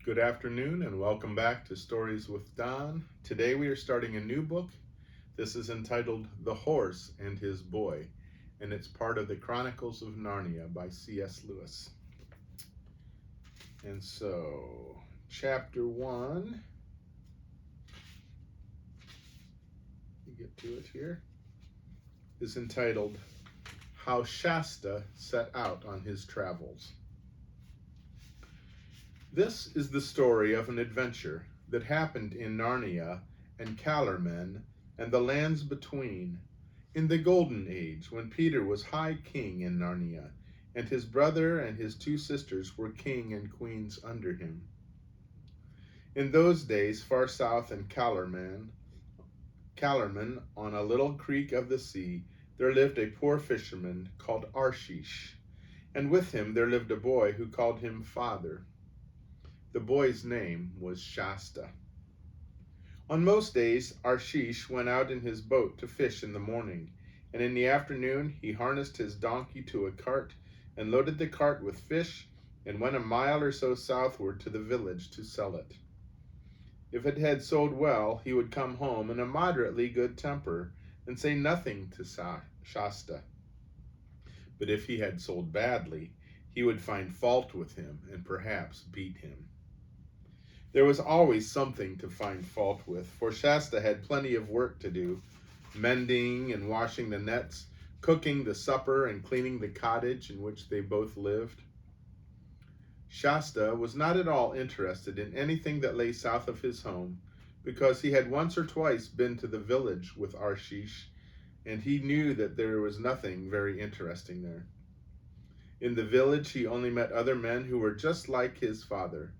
Good afternoon and welcome back to Stories with Don. Today we are starting a new book. This is entitled The Horse and His Boy, and it's part of the Chronicles of Narnia by C.S. Lewis. And so, chapter 1, you get to it here, is entitled How Shasta Set Out on His Travels. This is the story of an adventure that happened in Narnia and Calormen and the lands between, in the Golden Age when Peter was High King in Narnia, and his brother and his two sisters were king and queens under him. In those days, far south in Calormen, on a little creek of the sea, there lived a poor fisherman called Arshish, and with him there lived a boy who called him Father. The boy's name was Shasta. On most days, Arshish went out in his boat to fish in the morning, and in the afternoon he harnessed his donkey to a cart and loaded the cart with fish and went a mile or so southward to the village to sell it. If it had sold well, he would come home in a moderately good temper and say nothing to Shasta. But if he had sold badly, he would find fault with him and perhaps beat him. There was always something to find fault with, for Shasta had plenty of work to do, mending and washing the nets, cooking the supper, and cleaning the cottage in which they both lived. Shasta was not at all interested in anything that lay south of his home, because he had once or twice been to the village with Arshish, and he knew that there was nothing very interesting there. In the village he only met other men who were just like his father,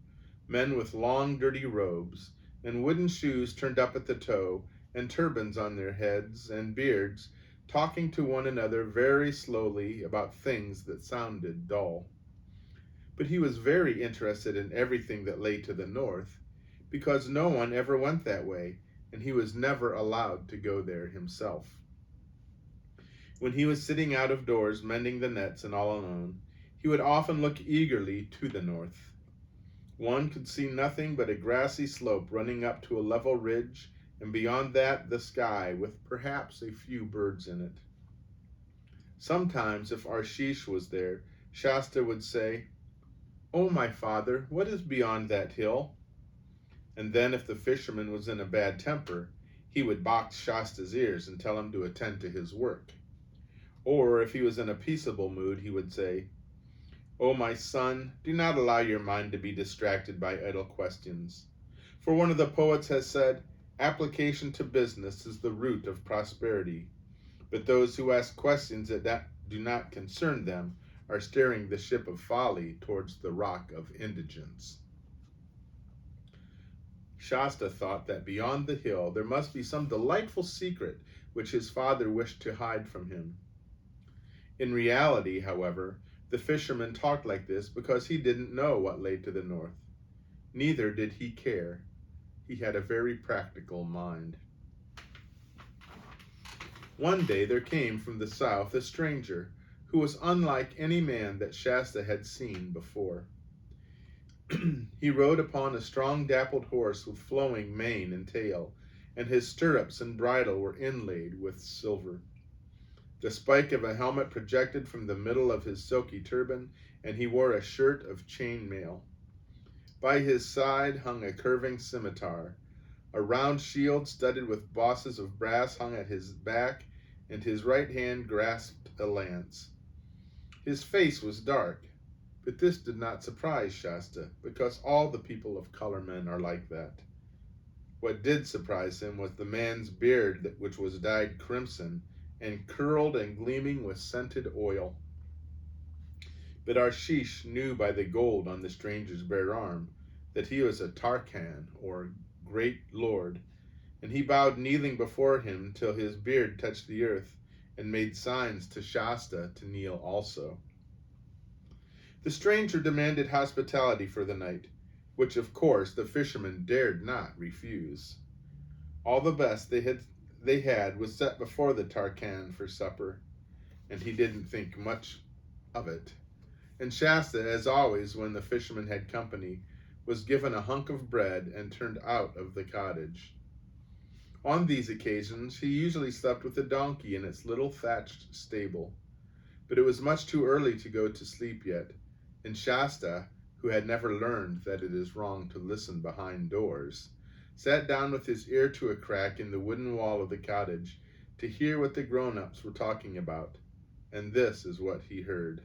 men with long dirty robes, and wooden shoes turned up at the toe, and turbans on their heads, and beards, talking to one another very slowly about things that sounded dull. But he was very interested in everything that lay to the north, because no one ever went that way, and he was never allowed to go there himself. When he was sitting out of doors mending the nets and all alone, he would often look eagerly to the north. One could see nothing but a grassy slope running up to a level ridge, and beyond that the sky with perhaps a few birds in it. Sometimes, if Arshish was there, Shasta would say, "Oh, my father, what is beyond that hill?" And then if the fisherman was in a bad temper, he would box Shasta's ears and tell him to attend to his work. Or if he was in a peaceable mood, he would say, "Oh, my son, do not allow your mind to be distracted by idle questions. For one of the poets has said, 'Application to business is the root of prosperity.' But those who ask questions that do not concern them are steering the ship of folly towards the rock of indigence." Shasta thought that beyond the hill there must be some delightful secret which his father wished to hide from him. In reality, however, the fisherman talked like this because he didn't know what lay to the north. Neither did he care. He had a very practical mind. One day there came from the south a stranger who was unlike any man that Shasta had seen before. He rode upon a strong dappled horse with flowing mane and tail, and his stirrups and bridle were inlaid with silver. The spike of a helmet projected from the middle of his silky turban, and he wore a shirt of chain mail. By his side hung a curving scimitar. A round shield studded with bosses of brass hung at his back, and his right hand grasped a lance. His face was dark, but this did not surprise Shasta, because all the people of Calormen are like that. What did surprise him was the man's beard, which was dyed crimson, and curled and gleaming with scented oil. But Arshish knew by the gold on the stranger's bare arm that he was a Tarkan, or great lord, and he bowed kneeling before him till his beard touched the earth, and made signs to Shasta to kneel also. The stranger demanded hospitality for the night, which of course the fisherman dared not refuse. All the best they had was set before the Tarkan for supper, and he didn't think much of it. And Shasta, as always when the fisherman had company, was given a hunk of bread and turned out of the cottage. On these occasions, he usually slept with the donkey in its little thatched stable. But it was much too early to go to sleep yet, and Shasta, who had never learned that it is wrong to listen behind doors, sat down with his ear to a crack in the wooden wall of the cottage to hear what the grown-ups were talking about. And this is what he heard.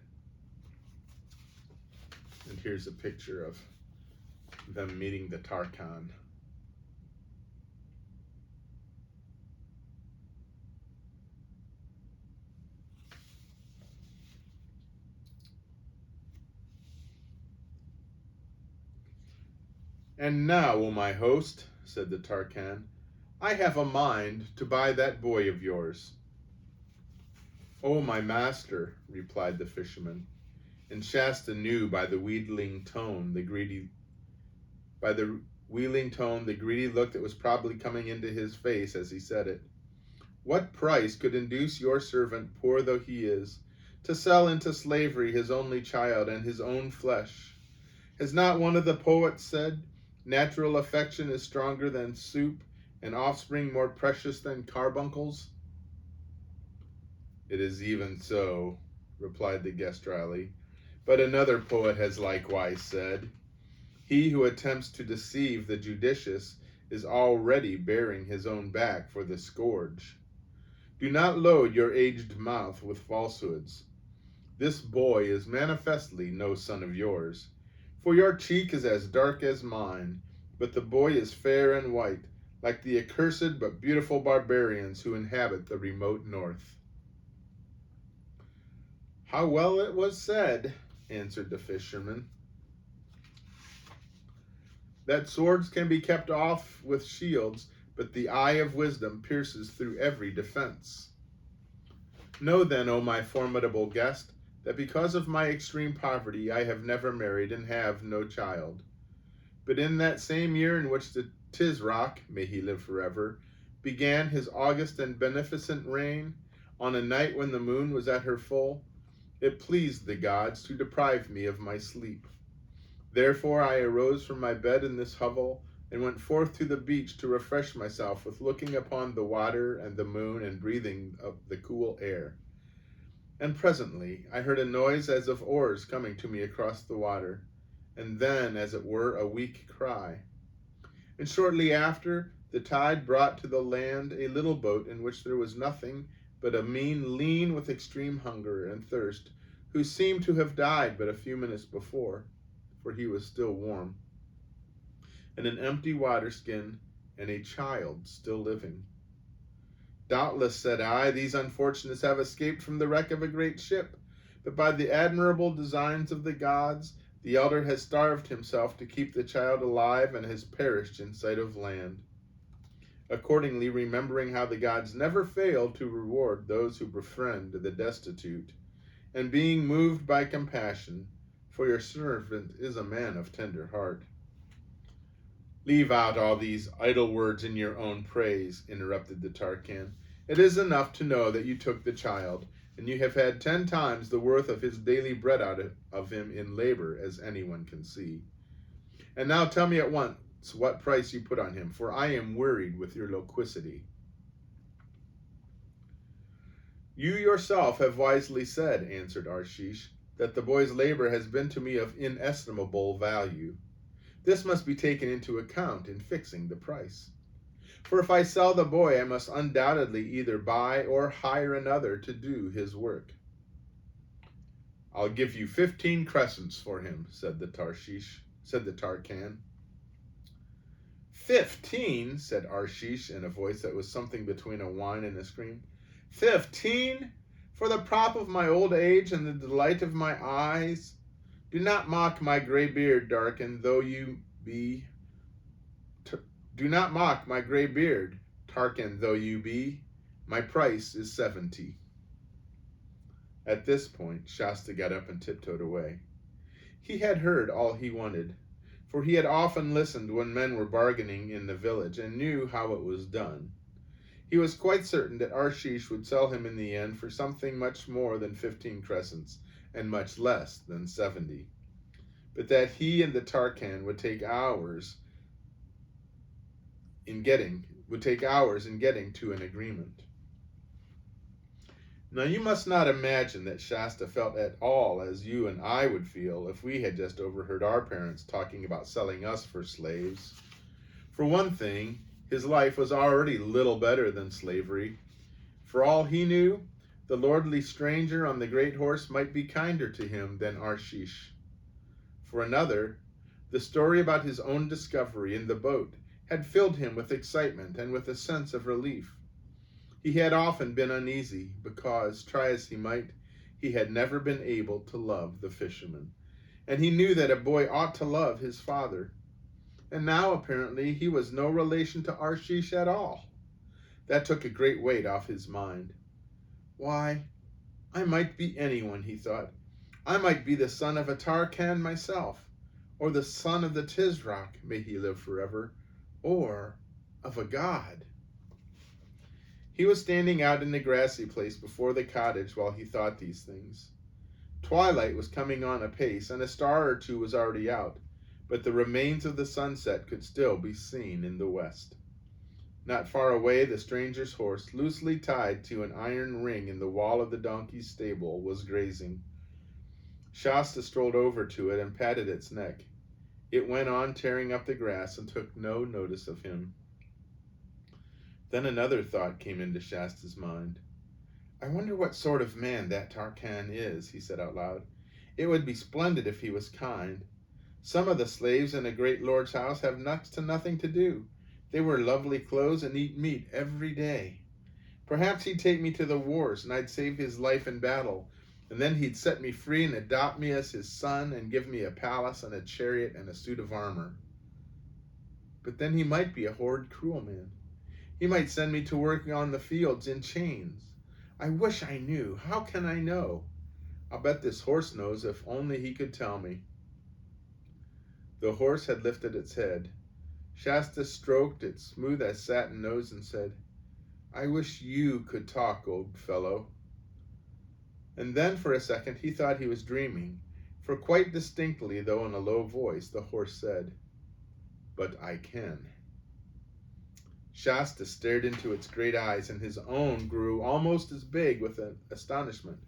And here's a picture of them meeting the Tarkan. "And now, O my host," said the Tarkan, "I have a mind to buy that boy of yours." "O my master," replied the fisherman, and Shasta knew by the wheedling tone the greedy look that was probably coming into his face as he said it. "What price could induce your servant, poor though he is, to sell into slavery his only child and his own flesh? Has not one of the poets said, 'Natural affection is stronger than soup, and offspring more precious than carbuncles'?" "It is even so," replied the guest dryly, "but another poet has likewise said, 'He who attempts to deceive the judicious is already bearing his own back for the scourge.' Do not load your aged mouth with falsehoods. This boy is manifestly no son of yours, for your cheek is as dark as mine, but the boy is fair and white, like the accursed but beautiful barbarians who inhabit the remote north." "How well it was said," answered the fisherman, "that swords can be kept off with shields, but the eye of wisdom pierces through every defense. Know then, O my formidable guest, that because of my extreme poverty I have never married and have no child. But in that same year in which the Tisroc, may he live forever, began his august and beneficent reign, on a night when the moon was at her full, it pleased the gods to deprive me of my sleep. Therefore I arose from my bed in this hovel, and went forth to the beach to refresh myself with looking upon the water and the moon and breathing of the cool air. And presently I heard a noise as of oars coming to me across the water, and then, as it were, a weak cry. And shortly after, the tide brought to the land a little boat in which there was nothing but a mean lean with extreme hunger and thirst, who seemed to have died but a few minutes before, for he was still warm, and an empty waterskin, and a child still living. Doubtless, said I, these unfortunates have escaped from the wreck of a great ship, but by the admirable designs of the gods, the elder has starved himself to keep the child alive and has perished in sight of land. Accordingly, remembering how the gods never fail to reward those who befriend the destitute, and being moved by compassion, for your servant is a man of tender heart. Leave out all these idle words in your own praise, interrupted the Tarkan. It is enough to know that you took the child, and you have had 10 times the worth of his daily bread out of him in labor, as anyone can see. And now tell me at once what price you put on him, for I am wearied with your loquacity. You yourself have wisely said, answered Arshish, that the boy's labor has been to me of inestimable value. This must be taken into account in fixing the price. For if I sell the boy, I must undoubtedly either buy or hire another to do his work. I'll give you 15 crescents for him, said the Tarkan. 15, said Arshish in a voice that was something between a whine and a scream. 15? For the prop of my old age and the delight of my eyes? Do not mock my gray beard, Tarkan, though you be. Do not mock my gray beard, Tarkan, though you be. My price is 70. At this point, Shasta got up and tiptoed away. He had heard all he wanted, for he had often listened when men were bargaining in the village and knew how it was done. He was quite certain that Arshish would sell him in the end for something much more than 15 crescents, and much less than 70. but that he and the Tarkan would take hours in getting to an agreement. Now you must not imagine that Shasta felt at all as you and I would feel if we had just overheard our parents talking about selling us for slaves. For one thing, his life was already little better than slavery. For all he knew, the lordly stranger on the great horse might be kinder to him than Arshish. For another, the story about his own discovery in the boat had filled him with excitement and with a sense of relief. He had often been uneasy because, try as he might, he had never been able to love the fisherman. And he knew that a boy ought to love his father. And now, apparently, he was no relation to Arshish at all. That took a great weight off his mind. Why, I might be anyone, he thought. I might be the son of a Tarkan myself, or the son of the Tizrak, may he live forever, or of a god. He was standing out in the grassy place before the cottage while he thought these things. Twilight was coming on apace, and a star or two was already out, but the remains of the sunset could still be seen in the west. Not far away, the stranger's horse, loosely tied to an iron ring in the wall of the donkey's stable, was grazing. Shasta strolled over to it and patted its neck. It went on tearing up the grass and took no notice of him. Then another thought came into Shasta's mind. I wonder what sort of man that Tarkan is, he said out loud. It would be splendid if he was kind. Some of the slaves in a great lord's house have next to nothing to do. They wear lovely clothes and eat meat every day. Perhaps he'd take me to the wars and I'd save his life in battle, and then he'd set me free and adopt me as his son and give me a palace and a chariot and a suit of armor. But then he might be a horrid, cruel man. He might send me to work on the fields in chains. I wish I knew. How can I know? I'll bet this horse knows if only he could tell me. The horse had lifted its head. Shasta stroked its smooth as satin nose and said, I wish you could talk, old fellow. And then for a second he thought he was dreaming, for quite distinctly, though in a low voice, the horse said, But I can. Shasta stared into its great eyes, and his own grew almost as big with astonishment.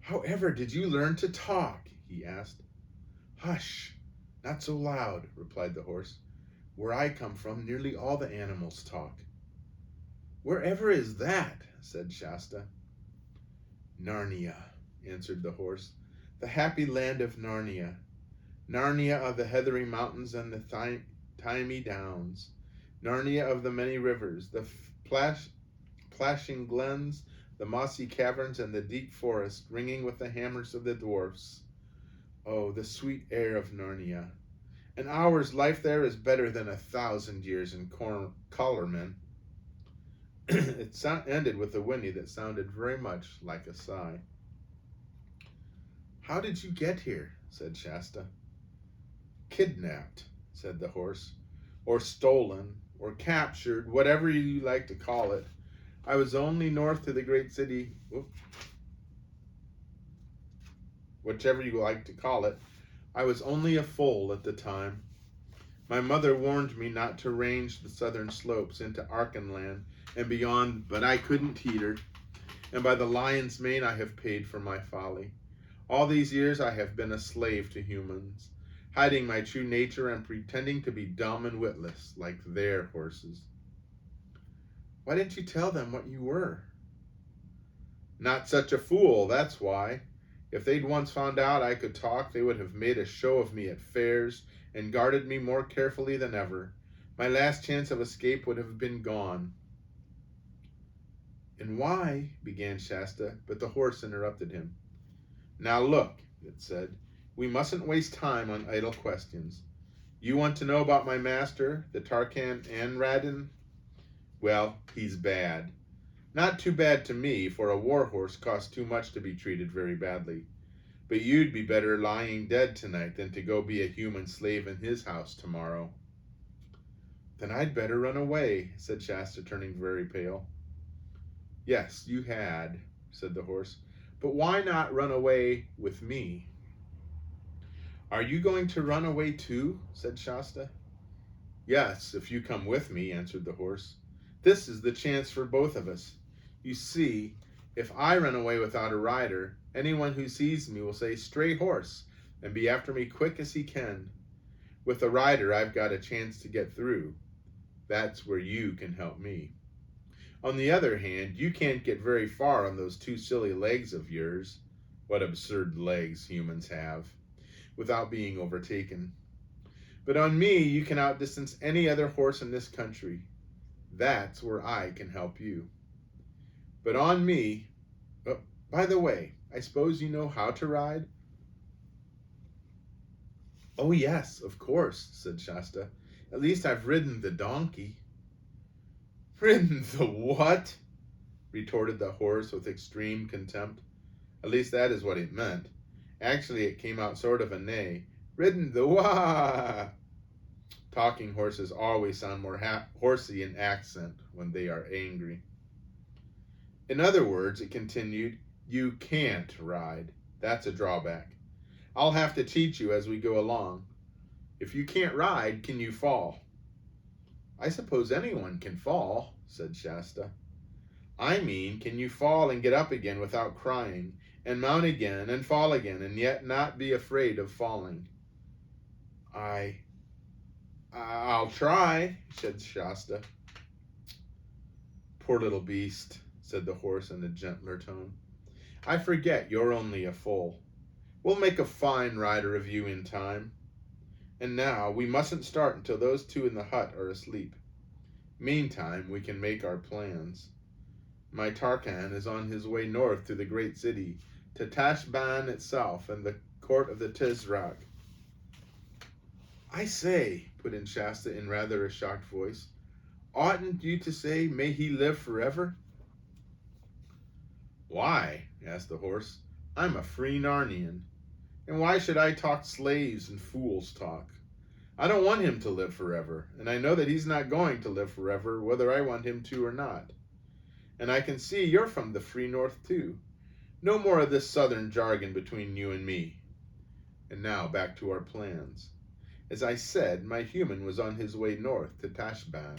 However did you learn to talk? He asked. Hush, not so loud, replied the horse. Where I come from, nearly all the animals talk. Wherever is that? Said Shasta. Narnia, answered the horse. The happy land of Narnia. Narnia of the heathery mountains and the thymy downs. Narnia of the many rivers, the plashing glens, the mossy caverns, and the deep forest ringing with the hammers of the dwarfs. Oh, the sweet air of Narnia. An hour's life there is better than 1,000 years in Colorman. It ended with a whinny that sounded very much like a sigh. How did you get here? Said Shasta. Kidnapped, said the horse, or stolen, or captured, whatever you like to call it. I was only north to the great city, whichever you like to call it. I was only a foal at the time. My mother warned me not to range the southern slopes into Archenland and beyond, but I couldn't heed her. And by the lion's mane I have paid for my folly. All these years I have been a slave to humans, hiding my true nature and pretending to be dumb and witless like their horses. Why didn't you tell them what you were? Not such a fool, that's why. If they'd once found out I could talk, they would have made a show of me at fairs and guarded me more carefully than ever. My last chance of escape would have been gone. And why, began Shasta, but the horse interrupted him. Now look, it said, we mustn't waste time on idle questions. You want to know about my master, the Tarkan Anradin? Well, he's bad. Not too bad to me, for a war horse costs too much to be treated very badly. But you'd be better lying dead tonight than to go be a human slave in his house tomorrow. Then I'd better run away, said Shasta, turning very pale. Yes, you had, said the horse. But why not run away with me? Are you going to run away too? Said Shasta. Yes, if you come with me, answered the horse. This is the chance for both of us. You see, if I run away without a rider, anyone who sees me will say, "Stray horse," and be after me quick as he can. With a rider, I've got a chance to get through. That's where you can help me. On the other hand, you can't get very far on those two silly legs of yours. What absurd legs humans have, without being overtaken. But on me, you can outdistance any other horse in this country. That's where I can help you. But on me, oh, by the way, I suppose you know how to ride? Oh, yes, of course, said Shasta. At least I've ridden the donkey. Ridden the what? Retorted the horse with extreme contempt. At least that is what it meant. Actually, it came out sort of a neigh. Ridden the wah! Talking horses always sound more horsey in accent when they are angry. In other words, it continued, you can't ride. That's a drawback. I'll have to teach you as we go along. If you can't ride, can you fall? I suppose anyone can fall, said Shasta. I mean, can you fall and get up again without crying, and mount again and fall again, and yet not be afraid of falling? I'll try, said Shasta. Poor little beast, said the horse in a gentler tone. I forget you're only a foal. We'll make a fine rider of you in time. And now we mustn't start until those two in the hut are asleep. Meantime, we can make our plans. My Tarkan is on his way north to the great city, to Tashban itself and the court of the Tizrak. I say, put in Shasta in rather a shocked voice, oughtn't you to say, may he live forever? Why? Asked the horse. I'm a free Narnian. And why should I talk slaves and fools talk? I don't want him to live forever, and I know that he's not going to live forever, whether I want him to or not. And I can see you're from the free north too. No more of this southern jargon between you and me. And now back to our plans. As I said, my human was on his way north to Tashban.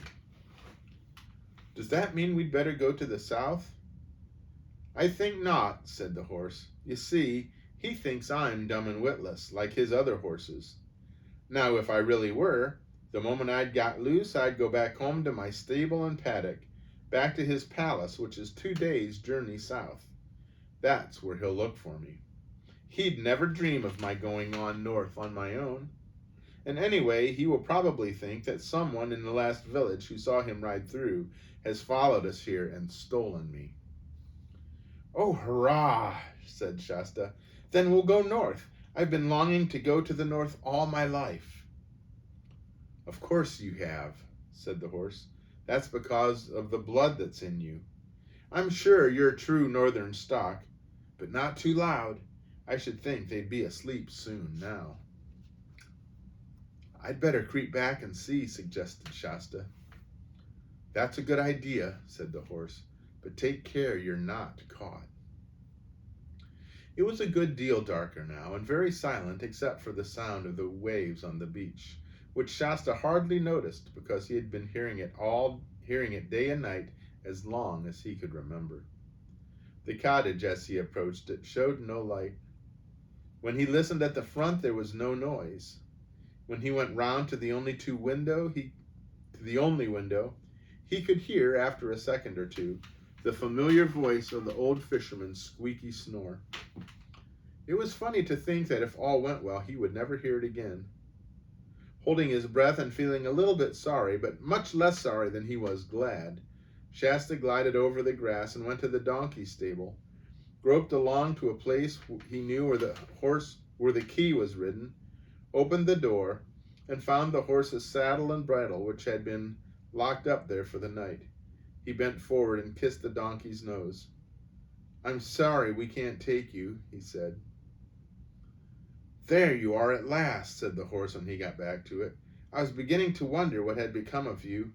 Does that mean we'd better go to the south? I think not, said the horse. You see, he thinks I'm dumb and witless, like his other horses. Now, if I really were, the moment I'd got loose, I'd go back home to my stable and paddock, back to his palace, which is 2 days' journey south. That's where he'll look for me. He'd never dream of my going on north on my own. And anyway, he will probably think that someone in the last village who saw him ride through has followed us here and stolen me. Oh, hurrah, said Shasta. Then we'll go north. I've been longing to go to the north all my life. Of course you have, said the horse. That's because of the blood that's in you. I'm sure you're true northern stock, but not too loud. I should think they'd be asleep soon now. I'd better creep back and see, suggested Shasta. That's a good idea, said the horse, but take care you're not caught. It was a good deal darker now, and very silent except for the sound of the waves on the beach, which Shasta hardly noticed because he had been hearing it day and night as long as he could remember. The cottage, as he approached it, showed no light. When he listened at the front, there was no noise. When he went round to the only window, he could hear, after a second or two, the familiar voice of the old fisherman's squeaky snore. It was funny to think that if all went well, he would never hear it again. Holding his breath and feeling a little bit sorry, but much less sorry than he was glad, Shasta glided over the grass and went to the donkey stable, groped along to a place he knew where the key was ridden, opened the door, and found the horse's saddle and bridle, which had been locked up there for the night. He bent forward and kissed the donkey's nose. I'm sorry we can't take you, he said. There you are at last, said the horse when he got back to it. I was beginning to wonder what had become of you.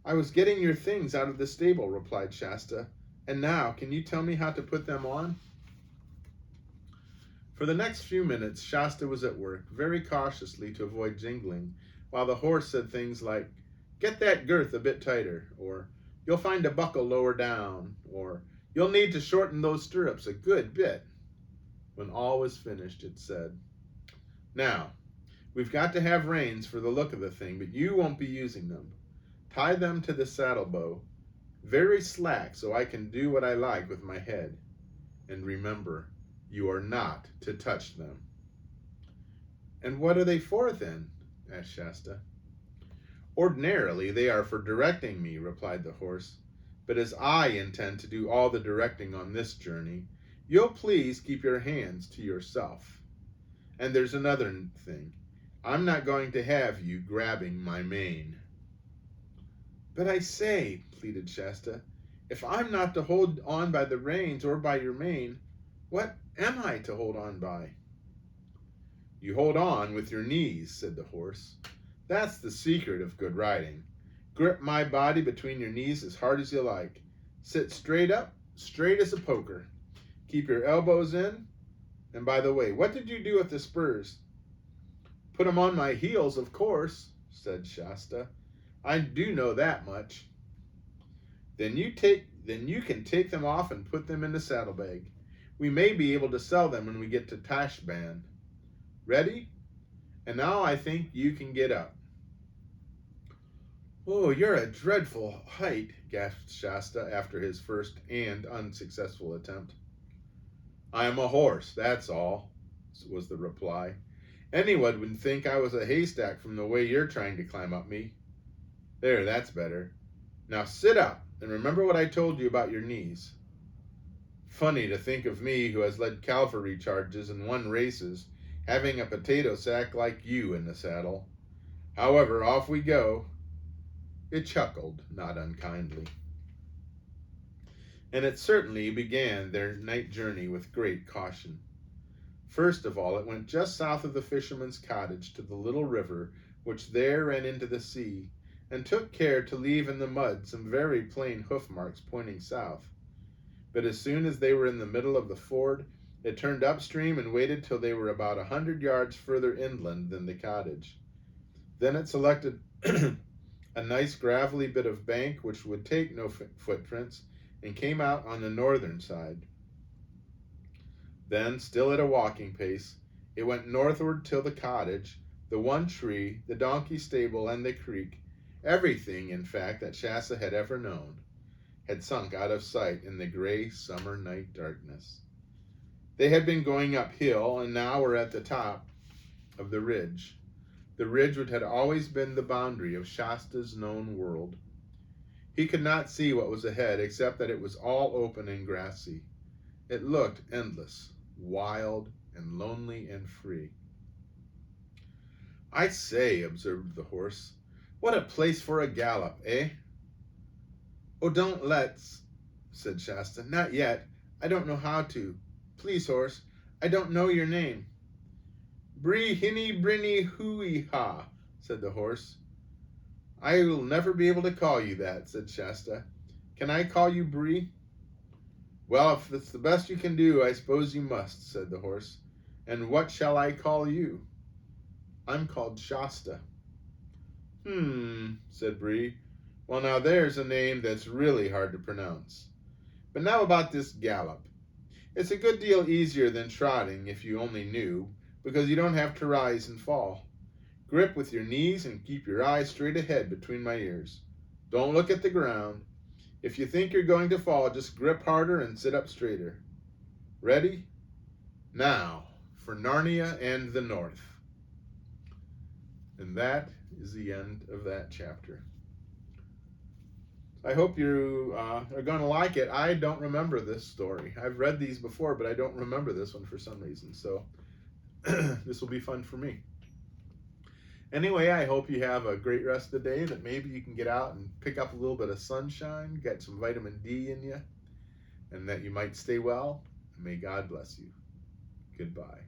I was getting your things out of the stable, replied Shasta. And now, can you tell me how to put them on? For the next few minutes, Shasta was at work, very cautiously to avoid jingling, while the horse said things like, "Get that girth a bit tighter," or "You'll find a buckle lower down," or "You'll need to shorten those stirrups a good bit." When all was finished, it said, "Now, we've got to have reins for the look of the thing, but you won't be using them. Tie them to the saddle bow, very slack so I can do what I like with my head. And remember, you are not to touch them." "And what are they for, then?" asked Shasta. "Ordinarily, they are for directing me," replied the horse. "But as I intend to do all the directing on this journey, you'll please keep your hands to yourself. And there's another thing. I'm not going to have you grabbing my mane." "But I say," pleaded Shasta, "if I'm not to hold on by the reins or by your mane, what am I to hold on by?" "You hold on with your knees," said the horse. "That's the secret of good riding. Grip my body between your knees as hard as you like. Sit straight up, straight as a poker. Keep your elbows in. And by the way, what did you do with the spurs?" "Put 'em on my heels, of course," said Shasta. "I do know that much." Then you can take them off and put them in the saddlebag. We may be able to sell them when we get to Tashband. Ready? And now I think you can get up." "Oh, you're a dreadful height," gasped Shasta after his first and unsuccessful attempt. "I am a horse, that's all," was the reply. "Anyone would think I was a haystack from the way you're trying to climb up me. There, that's better. Now sit up and remember what I told you about your knees." Funny to think of me, who has led cavalry charges and won races, having a potato sack like you in the saddle. However, off we go. It chuckled, not unkindly. And it certainly began their night journey with great caution. First of all, it went just south of the fisherman's cottage to the little river which there ran into the sea, and took care to leave in the mud some very plain hoof marks pointing south. But as soon as they were in the middle of the ford, it turned upstream and waited till they were about 100 yards further inland than the cottage. Then it selected a nice gravelly bit of bank which would take no footprints, and came out on the northern side. Then, still at a walking pace, it went northward till the cottage, the one tree, the donkey stable, and the creek, everything, in fact, that Shasta had ever known, had sunk out of sight in the gray summer night darkness. They had been going uphill, and now were at the top of the ridge which had always been the boundary of Shasta's known world. He could not see what was ahead, except that it was all open and grassy. It looked endless, wild, and lonely and free. "I say," observed the horse, "what a place for a gallop, eh?" "Oh, don't let's," said Shasta. "Not yet. I don't know how to. Please, horse, I don't know your name." "Bree hinny brinny hooey ha," said the horse. "I will never be able to call you that," said Shasta. "Can I call you Bree?" "Well, if it's the best you can do, I suppose you must," said the horse. "And what shall I call you?" "I'm called Shasta." Said Bree. "Well, now there's a name that's really hard to pronounce. But now about this gallop. It's a good deal easier than trotting, if you only knew, because you don't have to rise and fall. Grip with your knees and keep your eyes straight ahead between my ears. Don't look at the ground. If you think you're going to fall, just grip harder and sit up straighter. Ready? Now, for Narnia and the North." And that is the end of that chapter. I hope you are going to like it. I don't remember this story. I've read these before, but I don't remember this one for some reason. So this will be fun for me. Anyway, I hope you have a great rest of the day, that maybe you can get out and pick up a little bit of sunshine, get some vitamin D in you, and that you might stay well. And may God bless you. Goodbye.